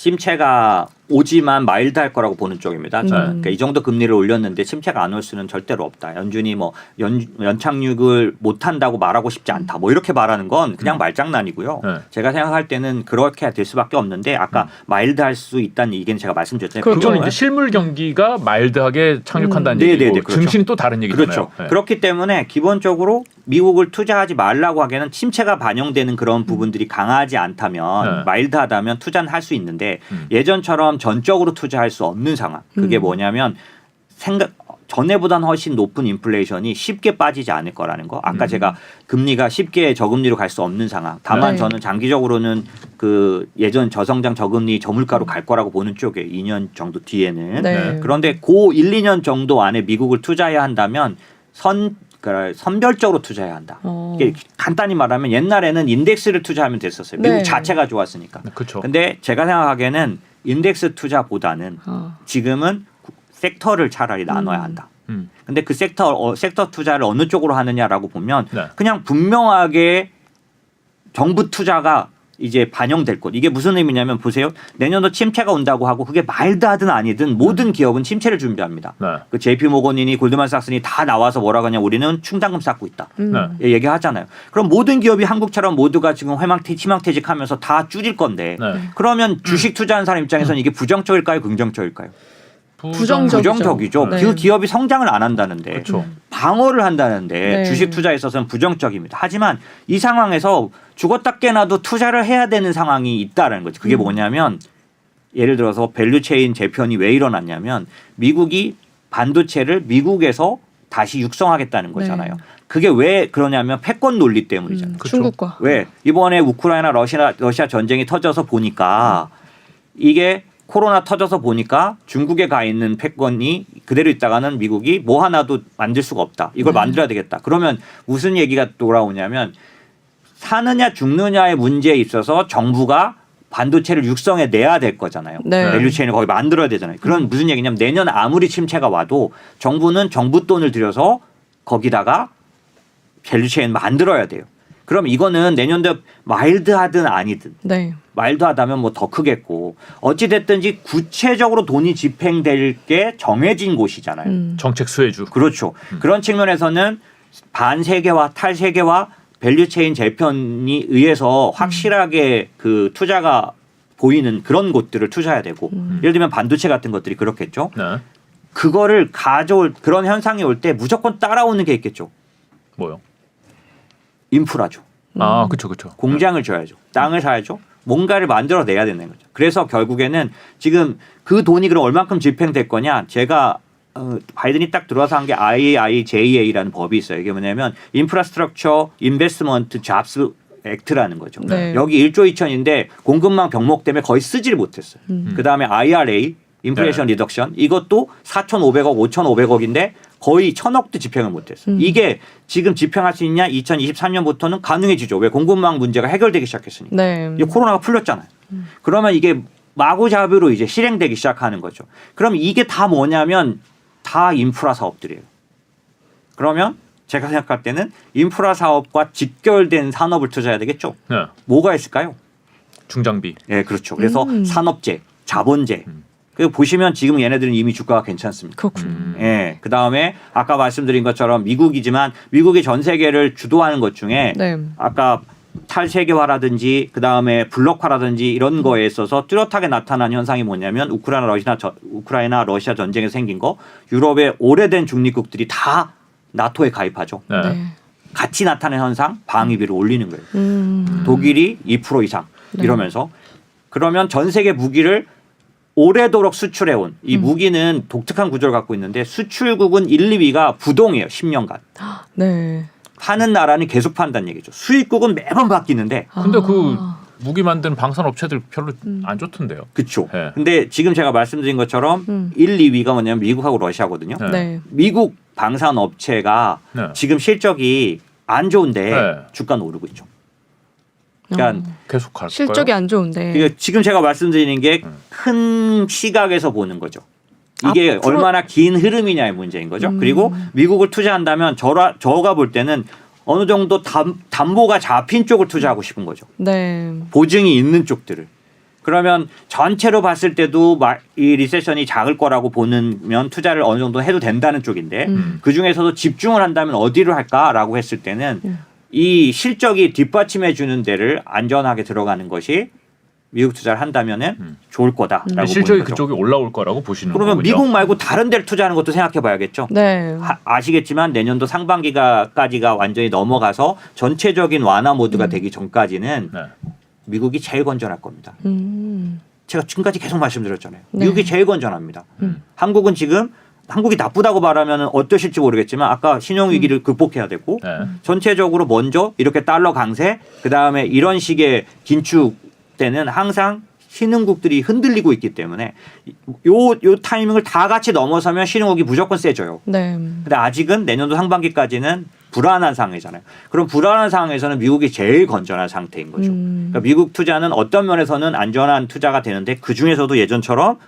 침체가 오지만 마일드할 거라고 보는 쪽입니다. 그러니까 이 정도 금리를 올렸는데 침체가 안 올 수는 절대로 없다. 연준이 뭐 연착륙을 못 한다고 말하고 싶지 않다. 뭐 이렇게 말하는 건 그냥 말장난이고요. 제가 생각할 때는 그렇게 될 수밖에 없는데 아까 마일드할 수 있다는 얘기는 제가 말씀드렸잖아요. 그건 이제 실물 경기가 마일드하게 착륙한다는 얘기고 그렇죠. 증시는 또 다른 얘기잖아요. 그렇죠. 네. 그렇기 때문에 기본적으로 미국을 투자하지 말라고 하기에는 침체가 반영되는 그런 부분들이 강하지 않다면 마일드하다면 투자는 할 수 있는데 예전처럼 전적으로 투자할 수 없는 상황. 그게 뭐냐면 전에보다는 훨씬 높은 인플레이션이 쉽게 빠지지 않을 거라는 거. 아까 제가 금리가 쉽게 저금리로 갈 수 없는 상황. 다만 저는 장기적으로는 그 예전 저성장 저금리 저물가로 갈 거라고 보는 쪽에 2년 정도 뒤에는. 그런데 그 1, 2년 정도 안에 미국을 투자해야 한다면 선별적으로 투자해야 한다. 이게 간단히 말하면 옛날에는 인덱스를 투자하면 됐었어요. 미국 자체가 좋았으니까. 그렇죠. 근데 제가 생각하기에는 인덱스 투자보다는 지금은 섹터를 차라리 나눠야 한다. 근데 그 섹터 투자를 어느 쪽으로 하느냐라고 보면 그냥 분명하게 정부 투자가 이제 반영될 것. 이게 무슨 의미냐면 보세요. 내년도 침체가 온다고 하고 그게 마일드하든 아니든 모든 기업은 침체를 준비합니다. 그 JP 모건이니 골드만삭스니 다 나와서 뭐라고 하냐 우리는 충당금 쌓고 있다. 얘기하잖아요. 그럼 모든 기업이 한국처럼 모두가 지금 희망퇴직하면서 다 줄일 건데 그러면 주식 투자하는 사람 입장에서는 이게 부정적일까요? 긍정적일까요? 부정적이죠. 그 기업이 성장을 안 한다는데 그렇죠. 방어를 한다는데 주식 투자에 있어서는 부정적입니다. 하지만 이 상황에서 죽었다 깨나도 투자를 해야 되는 상황이 있다는 거죠. 그게 뭐냐면 예를 들어서 밸류체인 재편이 왜 일어났냐면 미국이 반도체를 미국에서 다시 육성하겠다는 거잖아요. 그게 왜 그러냐면 패권 논리 때문이잖아요. 중국과. 왜? 이번에 우크라이나 러시아 전쟁이 터져서 보니까 이게 코로나 터져서 보니까 중국에 가 있는 패권이 그대로 있다가는 미국이 뭐 하나도 만들 수가 없다. 이걸 만들어야 되겠다. 그러면 무슨 얘기가 돌아오냐면 사느냐 죽느냐의 문제에 있어서 정부가 반도체를 육성해 내야 될 거잖아요. 밸류체인을 거기 만들어야 되잖아요. 그런 무슨 얘기냐면 내년 아무리 침체가 와도 정부는 정부 돈을 들여서 거기다가 밸류체인 만들어야 돼요. 그럼 이거는 내년도 마일드하든 아니든 마일드하다면 뭐 더 크겠고 어찌됐든지 구체적으로 돈이 집행될 게 정해진 곳이잖아요. 정책 수혜주. 그렇죠. 그런 측면에서는 반세계화 탈세계화 밸류체인 재편이 의해서 확실하게 그 투자가 보이는 그런 곳들을 투자해야 되고 예를 들면 반도체 같은 것들이 그렇겠죠. 그거를 가져올 그런 현상이 올 때 무조건 따라오는 게 있겠죠. 뭐요? 인프라죠. 아, 그렇죠. 공장을 줘야죠. 땅을 사야죠. 뭔가를 만들어내야 되는 거죠. 그래서 결국에는 지금 그 돈이 그럼 얼만큼 집행될 거냐. 제가 바이든이 딱 들어와서 한 게 IIJA라는 법이 있어요. 이게 뭐냐면 인프라스트럭처 인베스트먼트 잡스 액트라는 거죠. 여기 1조 2천인데 공급망 병목 때문에 거의 쓰지를 못했어요. 그다음에 IRA 인플레이션 리덕션 이것도 4,500억 5,500억인데 거의 1,000억도 집행을 못했어요. 이게 지금 집행할 수 있냐 2023년부터는 가능해지죠. 왜 공급망 문제가 해결되기 시작했으니까. 이제 코로나가 풀렸잖아요. 그러면 이게 마구잡이로 이제 실행되기 시작하는 거죠. 그럼 이게 다 뭐냐면 다 인프라 사업들이에요. 그러면 제가 생각할 때는 인프라 사업과 직결된 산업을 투자해야 되겠죠. 뭐가 있을까요? 중장비. 네, 그렇죠. 그래서 산업재, 자본재. 그 보시면 지금 얘네들은 이미 주가가 괜찮습니다. 그렇군요. 예. 그 다음에 아까 말씀드린 것처럼 미국이지만 미국이 전 세계를 주도하는 것 중에 아까 탈세계화라든지 그 다음에 블록화라든지 이런 거에 있어서 뚜렷하게 나타난 현상이 뭐냐면 우크라이나 러시아 전쟁에서 생긴 거 유럽의 오래된 중립국들이 다 나토에 가입하죠. 같이 나타난 현상 방위비를 올리는 거예요. 독일이 2% 이상 이러면서 그러면 전 세계 무기를 오래도록 수출해온 이 무기는 독특한 구조를 갖고 있는데 수출국은 1, 2위가 부동이에요. 10년간. 파는 나라는 계속 판다는 얘기죠. 수입국은 매번 바뀌는데. 근데 그 무기 만드는 방산 업체들 별로 안 좋던데요. 그렇죠. 근데 지금 제가 말씀드린 것처럼 1, 2위가 뭐냐면 미국하고 러시아거든요. 미국 방산 업체가 지금 실적이 안 좋은데 주가는 오르고 있죠. 그러니까 계속 갈까요? 실적이 안 좋은데. 그러니까 지금 제가 말씀드리는 게 큰 시각에서 보는 거죠. 이게 앞으로 얼마나 긴 흐름이냐의 문제인 거죠. 그리고 미국을 투자한다면 저가 볼 때는 어느 정도 담보가 잡힌 쪽을 투자하고 싶은 거죠. 보증이 있는 쪽들을. 그러면 전체로 봤을 때도 이 리세션이 작을 거라고 보면 투자를 어느 정도 해도 된다는 쪽인데 그중에서도 집중을 한다면 어디로 할까라고 했을 때는 이 실적이 뒷받침해 주는 데를 안전하게 들어가는 것이 미국 투자를 한다면은 좋을 거다라고 실적이 보는 거죠. 그쪽이 올라올 거라고 보시는 그러면 거군요. 미국 말고 다른 데를 투자하는 것도 생각해 봐야겠죠. 네. 아시겠지만 내년도 상반기까지가 완전히 넘어가서 전체적인 완화 모드가 되기 전까지는 네. 미국이 제일 건전할 겁니다. 제가 지금까지 계속 말씀드렸잖아요. 네. 미국이 제일 건전합니다. 한국은 지금 한국이 나쁘다고 말하면 어떠실지 모르겠지만 아까 신용위기를 극복해야 되고 네. 전체적으로 전체적으로 먼저 이렇게 달러 강세 그다음에 이런 식의 긴축 때는 항상 신흥국들이 흔들리고 있기 때문에 요 타이밍을 다 같이 넘어서면 신흥국이 무조건 세져요. 네. 근데 아직은 내년도 상반기까지는 불안한 상황이잖아요. 그럼 불안한 상황에서는 미국이 제일 건전한 상태인 거죠. 그러니까 미국 투자는 어떤 면에서는 안전한 투자가 되는데 그중에서도 예전처럼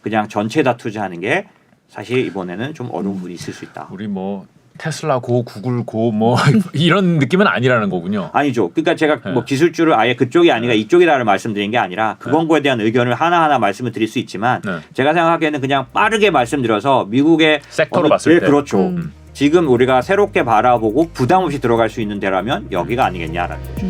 그냥 전체 다 투자하는 게 사실 이번에는 좀 어려운 부분이 있을 수 있다. 우리 뭐 테슬라 고 구글 고 뭐 이런 느낌은 아니라는 거군요. 아니죠. 그러니까 제가 네. 뭐 기술주를 아예 그쪽이 아니라 이쪽이라를 말씀드린 게 아니라 그 권고에 대한 의견을 하나하나 말씀을 드릴 수 있지만 네. 제가 생각하기에는 그냥 빠르게 말씀드려서 미국의 섹터로 봤을 때. 그렇죠. 지금 우리가 새롭게 바라보고 부담 없이 들어갈 수 있는 데라면 여기가 아니겠냐라는 거죠.